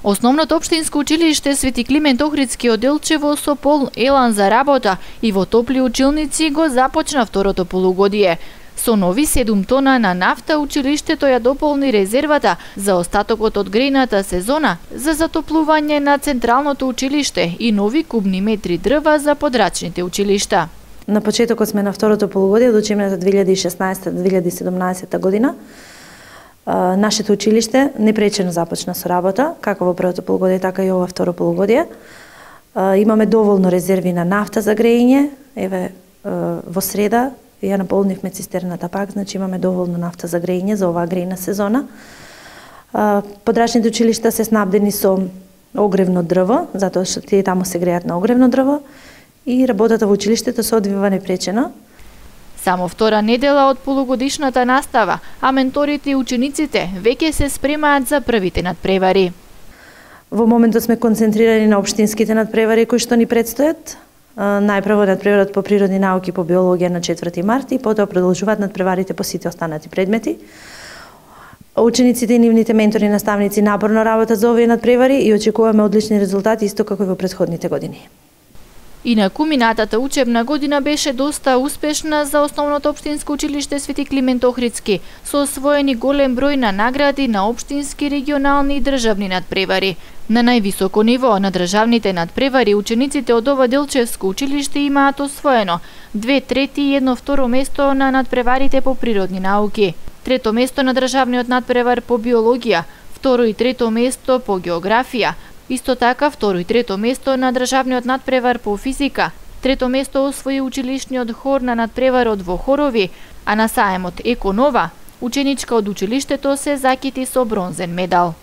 Основното општинско училиште Свети Климент Охридски од Делчево со пол елан за работа и во топли училници го започна второто полугодие. Со нови 7 тона на нафта училиштето ја дополни резервата за остатокот од грејната сезона за затоплување на централното училиште и нови кубни метри дрва за подрачните училишта. На почетокот сме на второто полугодие од учебната 2016-2017 година. Нашето училиште непречено започна со работа, како во првото полугодие, така и ова второ полугодие. Имаме доволно резерви на нафта за грејење. Еве, во среда ја наполнивме цистерната пак, значи имаме доволно нафта за грејење за оваа грејна сезона. Подрачните училишта се снабдени со огревно дрво, затоа што тие таму се грејат на огревно дрво, и работата во училиштето се одвива непречено. Само втора недела од полугодишната настава, а менторите и учениците веќе се спремаат за првите надпревари. Во моментот сме концентрирани на општинските надпревари кои што ни предстојат. Најпрво надпреварот по природни науки по биологија на 4 март и потоа продолжуваат надпреварите по сите останати предмети. Учениците и нивните ментори и наставници напорно работат за овие надпревари и очекуваме одлични резултати исто како и во претходните години. Инаку, минатата учебна година беше доста успешна за Основното општинско училиште Свети Климент Охридски, со освоени голем број на награди на општински, регионални и државни надпревари. На највисоко ниво на државните надпревари учениците од ова Делчевско училиште имаат освоено 2/3 и 1/2 место на надпреварите по природни науки, 3-то место на државниот надпревар по биологија, 2 и 3 место по географија. Исто така, 2 и 3 место на државниот надпревар по физика, 3 место освои училишниот хор на надпреварот во хорови, а на саемот Еко Нова, ученичка од училиштето се закити со бронзен медал.